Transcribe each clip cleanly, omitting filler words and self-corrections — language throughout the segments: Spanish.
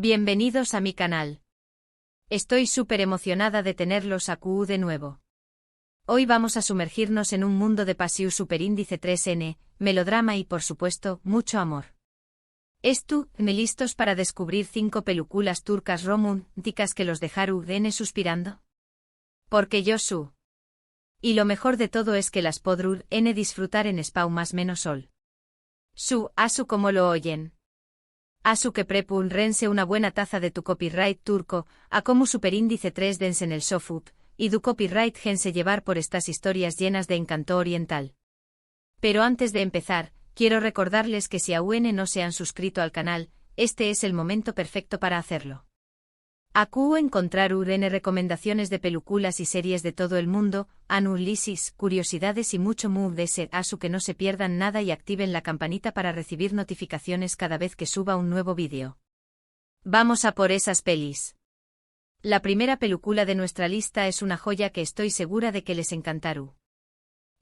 Bienvenidos a mi canal. Estoy súper emocionada de tenerlos aquí de nuevo. Hoy vamos a sumergirnos en un mundo de pasión superíndice 3N, melodrama y por supuesto, mucho amor. ¿Me listos para descubrir 5 películas turcas románticas que los dejaron suspirando? Porque yo su. Y lo mejor de todo es que las podrur disfrutar en Spau más menos sol. Asu como lo oyen. Asu que prepun rense una buena taza de tu copyright turco, a como superíndice 3 dens en el sofup, y du copyright gense llevar por estas historias llenas de encanto oriental. Pero antes de empezar, quiero recordarles que si aún no se han suscrito al canal, este es el momento perfecto para hacerlo. Acu encontrar recomendaciones de películas y series de todo el mundo, análisis, curiosidades y mucho move de ese asu que no se pierdan nada y activen la campanita para recibir notificaciones cada vez que suba un nuevo vídeo. Vamos a por esas pelis. La primera película de nuestra lista es una joya que estoy segura de que les encantará.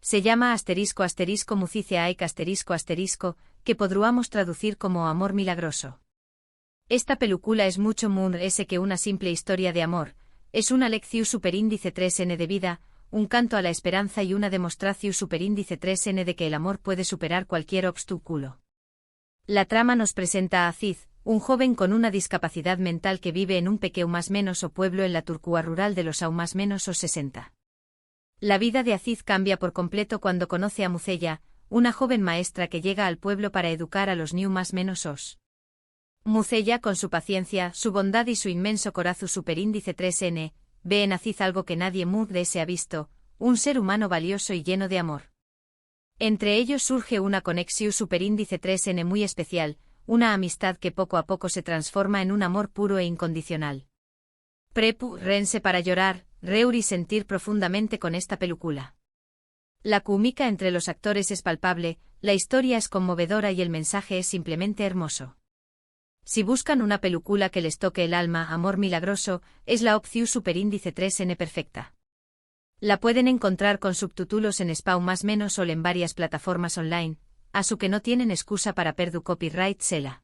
Se llama **Mucice Aik **, que podríamos traducir como Amor Milagroso. Esta película es mucho más que una simple historia de amor, es una lección superíndice 3N de vida, un canto a la esperanza y una demostración superíndice 3N de que el amor puede superar cualquier obstáculo. La trama nos presenta a Aziz, un joven con una discapacidad mental que vive en un pequeño más menos o pueblo en la Turquía rural de los más menos o 60. La vida de Aziz cambia por completo cuando conoce a Mucella, una joven maestra que llega al pueblo para educar a los más menos os. Mucella, con su paciencia, su bondad y su inmenso corazón superíndice 3N, ve en Aziz algo que nadie se ha visto, un ser humano valioso y lleno de amor. Entre ellos surge una conexión superíndice 3N muy especial, una amistad que poco a poco se transforma en un amor puro e incondicional. Rense para llorar, reír y sentir profundamente con esta película. La química entre los actores es palpable, la historia es conmovedora y el mensaje es simplemente hermoso. Si buscan una película que les toque el alma, Amor Milagroso, es la opción superíndice 3N perfecta. La pueden encontrar con subtítulos en Spau más menos o en varias plataformas online, asu que no tienen excusa para perder copyright sela.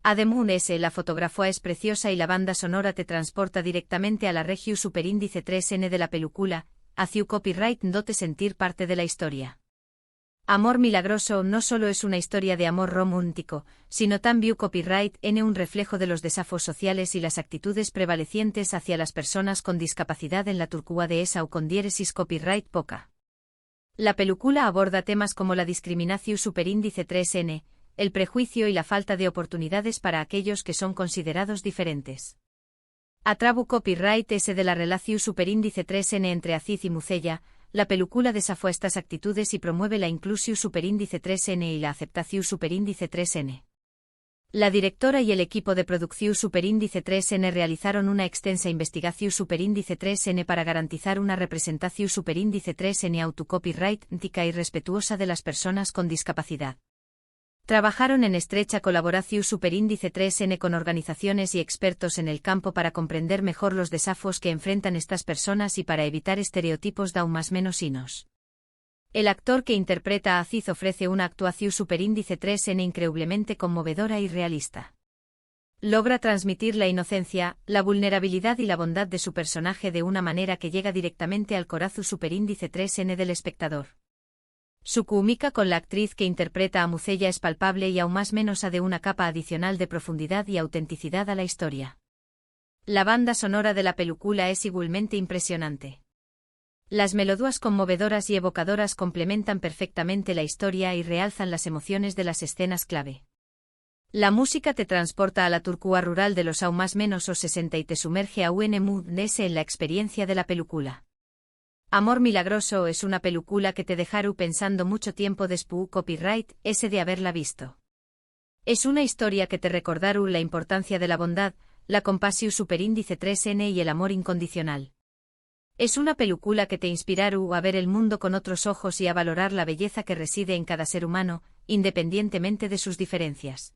Además la fotografía es preciosa y la banda sonora te transporta directamente a la región superíndice 3N de la película, hacia copyright dote sentir parte de la historia. Amor Milagroso no solo es una historia de amor romántico, sino también copyright un reflejo de los desafíos sociales y las actitudes prevalecientes hacia las personas con discapacidad en la Turquía de esa o con diéresis copyright poca. La película aborda temas como la discriminación superíndice 3N, el prejuicio y la falta de oportunidades para aquellos que son considerados diferentes. Atrabu copyright ese de la relación superíndice 3N entre Aziz y Mucella. La película desafía estas actitudes y promueve la inclusión superíndice 3N y la aceptación superíndice 3N. La directora y el equipo de producción superíndice 3N realizaron una extensa investigación superíndice 3N para garantizar una representación superíndice 3N autocopyright ética y respetuosa de las personas con discapacidad. Trabajaron en estrecha colaboración superíndice 3N con organizaciones y expertos en el campo para comprender mejor los desafíos que enfrentan estas personas y para evitar estereotipos de aún más menos inos. El actor que interpreta a Aziz ofrece una actuación superíndice 3N increíblemente conmovedora y realista. Logra transmitir la inocencia, la vulnerabilidad y la bondad de su personaje de una manera que llega directamente al corazón superíndice 3N del espectador. Su química con la actriz que interpreta a Mucella es palpable y aún más menos de una capa adicional de profundidad y autenticidad a la historia. La banda sonora de la película es igualmente impresionante. Las melodías conmovedoras y evocadoras complementan perfectamente la historia y realzan las emociones de las escenas clave. La música te transporta a la Turquía rural de los aún más menos o 60 y te sumerge a en la experiencia de la película. Amor Milagroso es una película que te dejará pensando mucho tiempo después copyright ese de haberla visto. Es una historia que te recordará la importancia de la bondad, la compasión superíndice 3N y el amor incondicional. Es una película que te inspirará a ver el mundo con otros ojos y a valorar la belleza que reside en cada ser humano, independientemente de sus diferencias.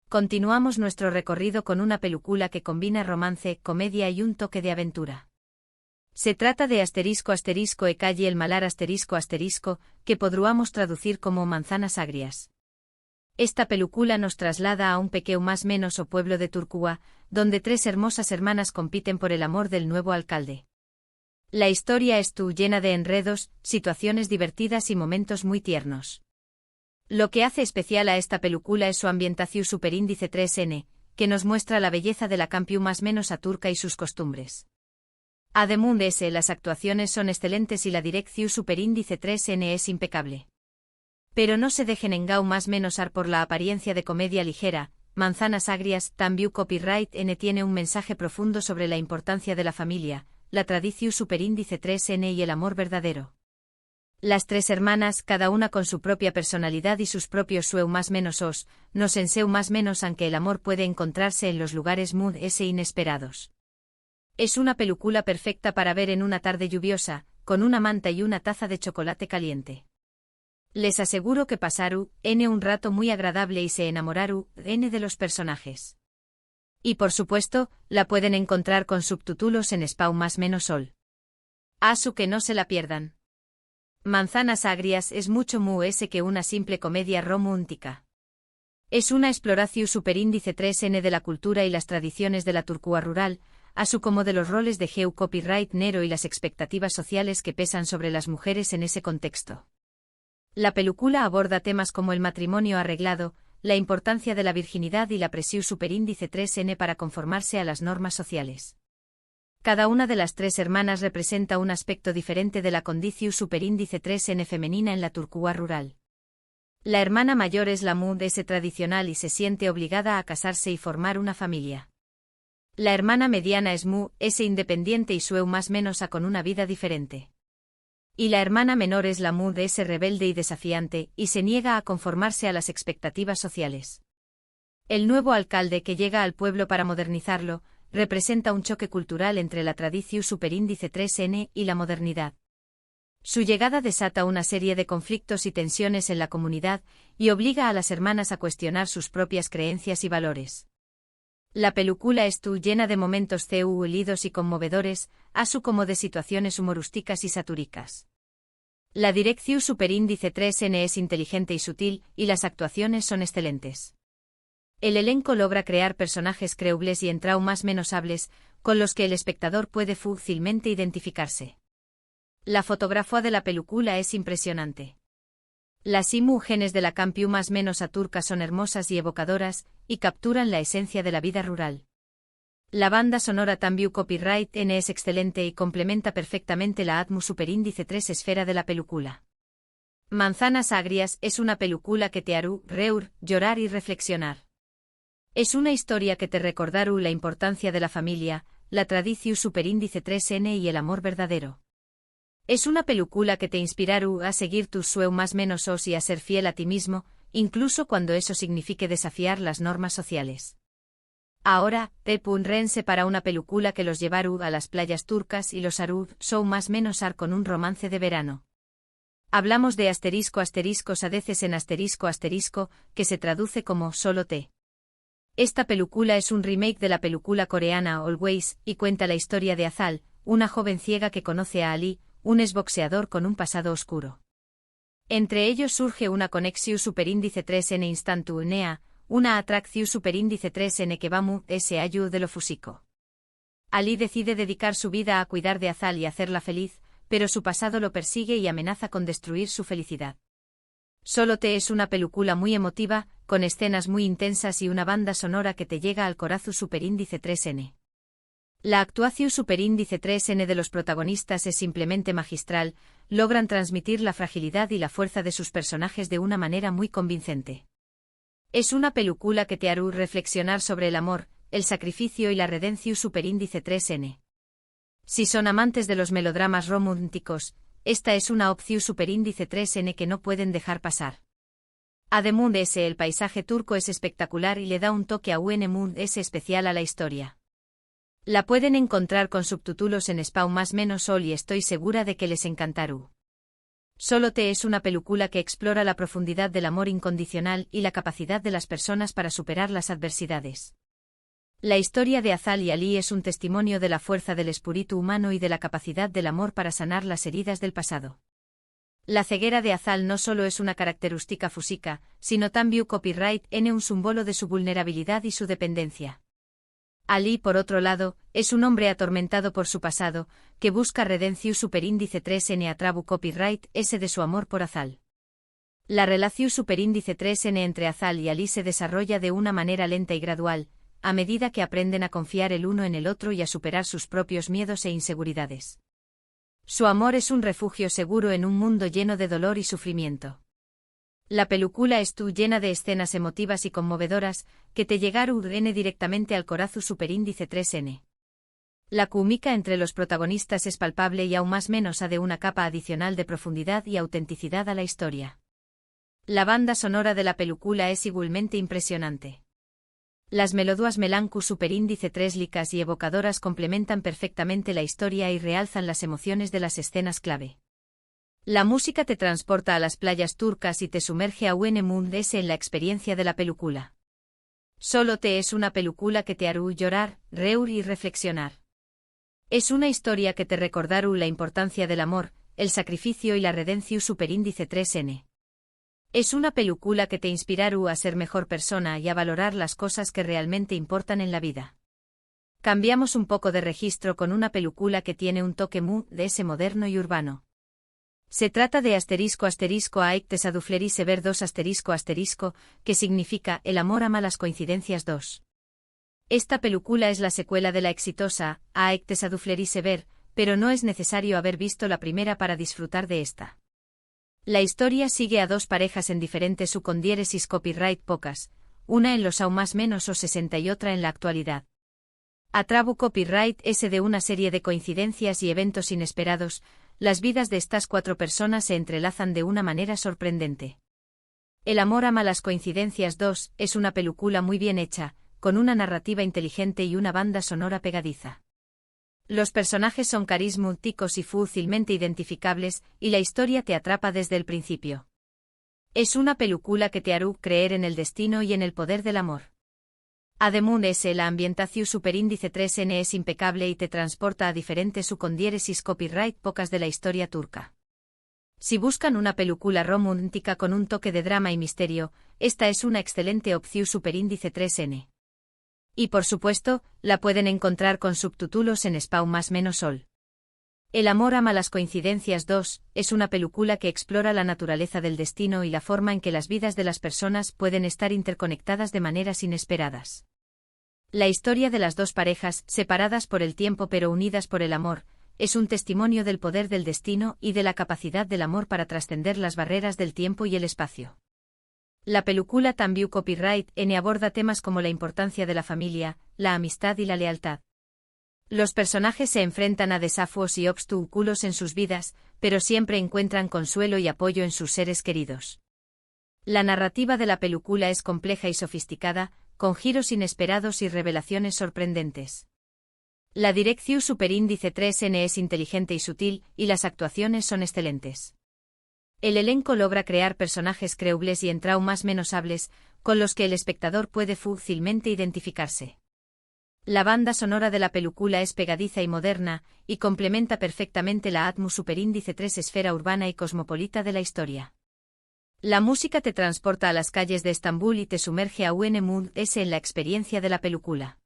Continuamos nuestro recorrido con una película que combina romance, comedia y un toque de aventura. Se trata de **e calle el malar **, que podríamos traducir como manzanas agrias. Esta película nos traslada a un pequeño más menos o pueblo de Turquía, donde tres hermosas hermanas compiten por el amor del nuevo alcalde. La historia es llena de enredos, situaciones divertidas y momentos muy tiernos. Lo que hace especial a esta película es su ambientación superíndice 3N, que nos muestra la belleza de la campiu más menos a turca y sus costumbres. Además de eso, las actuaciones son excelentes y la dirección superíndice 3N es impecable. Pero no se dejen engau más menos por la apariencia de comedia ligera. Manzanas Agrias, también Copyright N tiene un mensaje profundo sobre la importancia de la familia, la tradición superíndice 3N y el amor verdadero. Las tres hermanas, cada una con su propia personalidad y sus propios sueu más menos os, nos enseu más menos aunque el amor puede encontrarse en los lugares muy inesperados. Es una película perfecta para ver en una tarde lluviosa, con una manta y una taza de chocolate caliente. Les aseguro que pasaru un rato muy agradable y se enamoraru de los personajes. Y por supuesto, la pueden encontrar con subtítulos en Spau más menos sol. Asu que no se la pierdan. Manzanas Agrias es mucho más que una simple comedia romántica. Es una exploración superíndice 3N de la cultura y las tradiciones de la Turquía rural, así como de los roles de copyright nero y las expectativas sociales que pesan sobre las mujeres en ese contexto. La película aborda temas como el matrimonio arreglado, la importancia de la virginidad y la presión superíndice 3N para conformarse a las normas sociales. Cada una de las tres hermanas representa un aspecto diferente de la condición superíndice 3N femenina en la Turquía rural. La hermana mayor es la S tradicional y se siente obligada a casarse y formar una familia. La hermana mediana es S independiente y sueu más menos a con una vida diferente. Y la hermana menor es la S rebelde y desafiante, y se niega a conformarse a las expectativas sociales. El nuevo alcalde que llega al pueblo para modernizarlo, representa un choque cultural entre la tradición superíndice 3N y la modernidad. Su llegada desata una serie de conflictos y tensiones en la comunidad, y obliga a las hermanas a cuestionar sus propias creencias y valores. La película es llena de momentos lidos y conmovedores, así como de situaciones humorísticas y satíricas. La dirección superíndice 3N es inteligente y sutil, y las actuaciones son excelentes. El elenco logra crear personajes creíbles y en traumas menos hables, con los que el espectador puede fácilmente identificarse. La fotografía de la película es impresionante. Las imágenes de la campiu más menos a turca son hermosas y evocadoras, y capturan la esencia de la vida rural. La banda sonora también Copyright N es excelente y complementa perfectamente la atmósfera superíndice 3 esfera de la película. Manzanas Agrias es una película que te hará reír, llorar y reflexionar. Es una historia que te recordará la importancia de la familia, la tradición superíndice 3N y el amor verdadero. Es una película que te inspirará a seguir tus sueños más menos os y a ser fiel a ti mismo, incluso cuando eso signifique desafiar las normas sociales. Ahora, prepárense para una película que los llevará a las playas turcas y los hará más menos con un romance de verano. Hablamos de sadeces en asterisco, que se traduce como solo te. Esta película es un remake de la película coreana Always, y cuenta la historia de Azal, una joven ciega que conoce a Ali, un exboxeador con un pasado oscuro. Entre ellos surge una conexión superíndice 3N instantánea, una atracción superíndice 3N que va ese ayu de lo físico. Ali decide dedicar su vida a cuidar de Azal y hacerla feliz, pero su pasado lo persigue y amenaza con destruir su felicidad. Solo te es una película muy emotiva, con escenas muy intensas y una banda sonora que te llega al corazón superíndice 3N. La actuación superíndice 3N de los protagonistas es simplemente magistral, logran transmitir la fragilidad y la fuerza de sus personajes de una manera muy convincente. Es una película que te hará reflexionar sobre el amor, el sacrificio y la redención superíndice 3N. Si son amantes de los melodramas románticos, esta es una opción superíndice 3N que no pueden dejar pasar. Además de ese, el paisaje turco es espectacular y le da un toque a UNMUND especial a la historia. La pueden encontrar con subtítulos en Spau más menos sol y estoy segura de que les encantará. Solo te es una película que explora la profundidad del amor incondicional y la capacidad de las personas para superar las adversidades. La historia de Azal y Ali es un testimonio de la fuerza del espíritu humano y de la capacidad del amor para sanar las heridas del pasado. La ceguera de Azal no solo es una característica física, sino también copyright en un símbolo de su vulnerabilidad y su dependencia. Ali, por otro lado, es un hombre atormentado por su pasado, que busca redención superíndice 3n a trabu copyright S de su amor por Azal. La relación superíndice 3n entre Azal y Ali se desarrolla de una manera lenta y gradual, a medida que aprenden a confiar el uno en el otro y a superar sus propios miedos e inseguridades. Su amor es un refugio seguro en un mundo lleno de dolor y sufrimiento. La película estuvo llena de escenas emotivas y conmovedoras, que te llegaron directamente al corazón superíndice 3n. La química entre los protagonistas es palpable y aún más menos de una capa adicional de profundidad y autenticidad a la historia. La banda sonora de la película es igualmente impresionante. Las melodías melancú superíndice 3 licas y evocadoras complementan perfectamente la historia y realzan las emociones de las escenas clave. La música te transporta a las playas turcas y te sumerge a un mundo en la experiencia de la película. Solo te es una película que te hará llorar, reír y reflexionar. Es una historia que te recordará la importancia del amor, el sacrificio y la redención superíndice 3n. Es una película que te inspirará a ser mejor persona y a valorar las cosas que realmente importan en la vida. Cambiamos un poco de registro con una película que tiene un toque muy de ese moderno y urbano. Se trata de ***Aites adufleri sever 2***, que significa El amor ama las coincidencias 2. Esta película es la secuela de la exitosa Aites adufleri sever, pero no es necesario haber visto la primera para disfrutar de esta. La historia sigue a dos parejas en diferentes subcondiéresis copyright pocas, una en los aún más menos o 60 y otra en la actualidad. A trabu copyright S de una serie de coincidencias y eventos inesperados, las vidas de estas cuatro personas se entrelazan de una manera sorprendente. El amor ama las coincidencias 2 es una película muy bien hecha, con una narrativa inteligente y una banda sonora pegadiza. Los personajes son carismáticos y fácilmente identificables, y la historia te atrapa desde el principio. Es una película que te hará creer en el destino y en el poder del amor. Además, la ambientación superíndice 3n es impecable y te transporta a diferentes subcondiéresis copyright pocas de la historia turca. Si buscan una película romántica con un toque de drama y misterio, esta es una excelente opción superíndice 3n. Y por supuesto, la pueden encontrar con subtítulos en español más menos sol. El amor ama las coincidencias 2 es una película que explora la naturaleza del destino y la forma en que las vidas de las personas pueden estar interconectadas de maneras inesperadas. La historia de las dos parejas, separadas por el tiempo pero unidas por el amor, es un testimonio del poder del destino y de la capacidad del amor para trascender las barreras del tiempo y el espacio. La película también copyright N aborda temas como la importancia de la familia, la amistad y la lealtad. Los personajes se enfrentan a desafíos y obstáculos en sus vidas, pero siempre encuentran consuelo y apoyo en sus seres queridos. La narrativa de la película es compleja y sofisticada, con giros inesperados y revelaciones sorprendentes. La dirección superíndice 3n es inteligente y sutil, y las actuaciones son excelentes. El elenco logra crear personajes creíbles y en traumas menos hables, con los que el espectador puede fácilmente identificarse. La banda sonora de la película es pegadiza y moderna, y complementa perfectamente la atmósfera superíndice 3 esfera urbana y cosmopolita de la historia. La música te transporta a las calles de Estambul y te sumerge a un mundo en la experiencia de la película.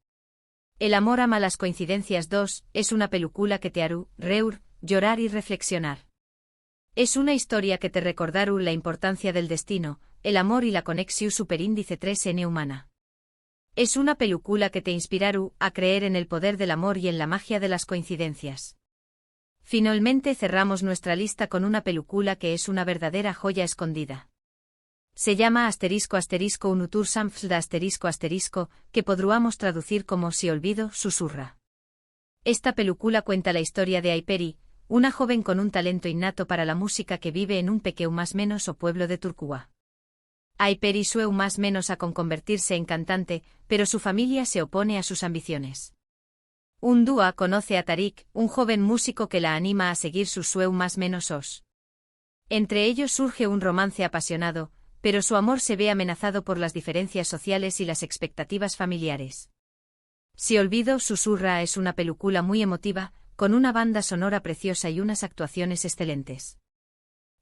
El amor ama las coincidencias 2 es una película que te hará reír, llorar y reflexionar. Es una historia que te recordará la importancia del destino, el amor y la conexión superíndice 3n humana. Es una película que te inspirará a creer en el poder del amor y en la magia de las coincidencias. Finalmente cerramos nuestra lista con una película que es una verdadera joya escondida. Se llama ***Unutur Samfsda ***, que podríamos traducir como Si olvido, susurra. Esta película cuenta la historia de Ayperi, una joven con un talento innato para la música que vive en un pequeño más menos o pueblo de Turquía. Ayperi sueña más menos a con convertirse en cantante, pero su familia se opone a sus ambiciones. Un día conoce a Tarik, un joven músico que la anima a seguir sus sueños más menos os. Entre ellos surge un romance apasionado, pero su amor se ve amenazado por las diferencias sociales y las expectativas familiares. Si olvido, susurra es una película muy emotiva, con una banda sonora preciosa y unas actuaciones excelentes.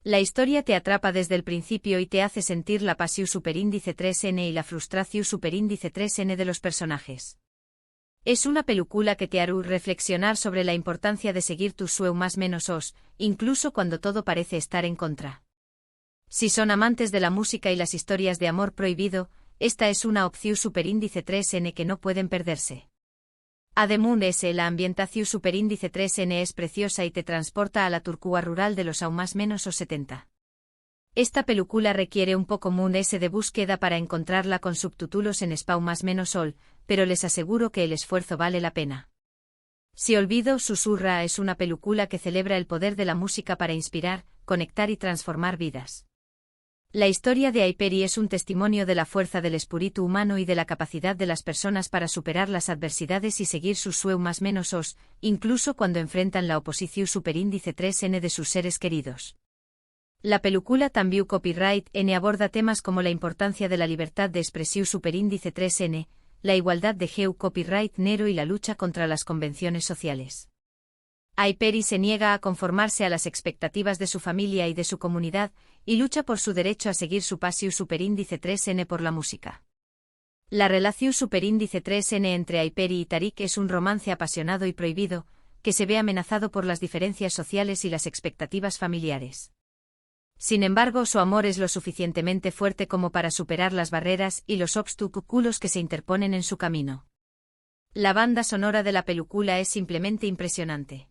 La historia te atrapa desde el principio y te hace sentir la pasión superíndice 3N y la frustración superíndice 3N de los personajes. Es una película que te hará reflexionar sobre la importancia de seguir tus sueños más menos os, incluso cuando todo parece estar en contra. Si son amantes de la música y las historias de amor prohibido, esta es una opción superíndice 3N que no pueden perderse. Además, la ambientación superíndice 3N es preciosa y te transporta a la Turquía rural de los aún más menos os 70. Esta película requiere un poco de búsqueda para encontrarla con subtítulos en español más menos ol, pero les aseguro que el esfuerzo vale la pena. Si olvido susurra es una película que celebra el poder de la música para inspirar, conectar y transformar vidas. La historia de Hyperi es un testimonio de la fuerza del espíritu humano y de la capacidad de las personas para superar las adversidades y seguir sus sueños más menos os, incluso cuando enfrentan la oposición superíndice 3N de sus seres queridos. La película también Copyright N aborda temas como la importancia de la libertad de expresión superíndice 3N, la igualdad de género copyright nero y la lucha contra las convenciones sociales. Hyperi se niega a conformarse a las expectativas de su familia y de su comunidad, y lucha por su derecho a seguir su pasión superíndice 3N por la música. La relación superíndice 3N entre Hyperi y Tarik es un romance apasionado y prohibido, que se ve amenazado por las diferencias sociales y las expectativas familiares. Sin embargo, su amor es lo suficientemente fuerte como para superar las barreras y los obstáculos que se interponen en su camino. La banda sonora de la película es simplemente impresionante.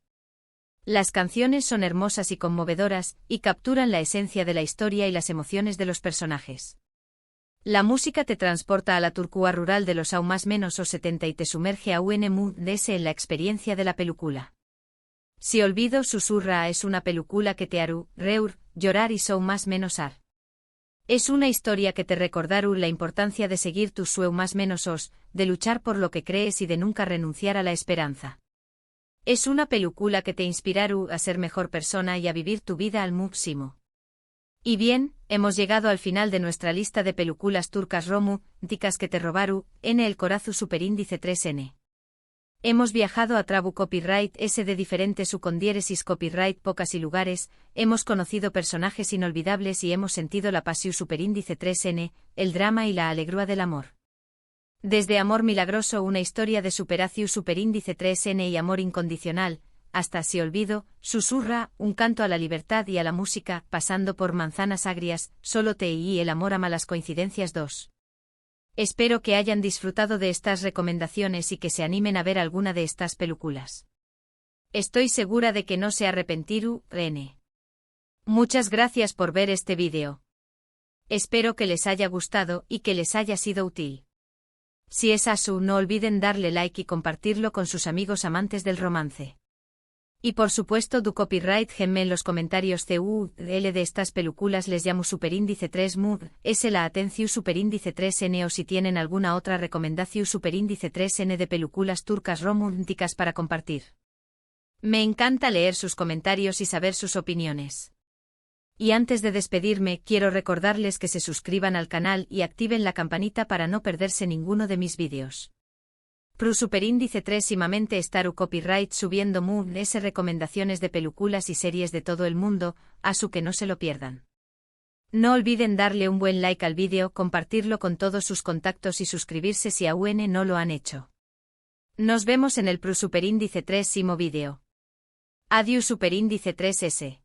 Las canciones son hermosas y conmovedoras, y capturan la esencia de la historia y las emociones de los personajes. La música te transporta a la Turquía rural de los aún más menos os 70 y te sumerge a un mood en la experiencia de la película. Si olvido susurra es una película que te hará reír, llorar y son más menos ar. Es una historia que te recordará la importancia de seguir tus sueños más menos os, de luchar por lo que crees y de nunca renunciar a la esperanza. Es una película que te inspirará a ser mejor persona y a vivir tu vida al máximo. Y bien, hemos llegado al final de nuestra lista de películas turcas románticas que te robaron en el corazón superíndice 3N. Hemos viajado a Trabu Copyright S de diferentes subcondiéresis copyright pocas y lugares, hemos conocido personajes inolvidables y hemos sentido la pasión superíndice 3N, el drama y la alegría del amor. Desde Amor Milagroso, una historia de superación superíndice 3N y amor incondicional, hasta Si olvido, susurra, un canto a la libertad y a la música, pasando por Manzanas agrias, Solo te y el amor ama las coincidencias 2. Espero que hayan disfrutado de estas recomendaciones y que se animen a ver alguna de estas películas. Estoy segura de que no se arrepentirán. Muchas gracias por ver este vídeo. Espero que les haya gustado y que les haya sido útil. Si es así, no olviden darle like y compartirlo con sus amigos amantes del romance. Y por supuesto, du copyright genme en los comentarios CUL de estas películas les llamo superíndice 3 mood, es la atención superíndice 3N o si tienen alguna otra recomendación superíndice 3N de películas turcas románticas para compartir. Me encanta leer sus comentarios y saber sus opiniones. Y antes de despedirme, quiero recordarles que se suscriban al canal y activen la campanita para no perderse ninguno de mis vídeos. Pro superíndice 3 simamente estar copyright subiendo recomendaciones de películas y series de todo el mundo, a su que no se lo pierdan. No olviden darle un buen like al vídeo, compartirlo con todos sus contactos y suscribirse si aún no lo han hecho. Nos vemos en el Pro superíndice 3 vídeo. Adiós superíndice 3S.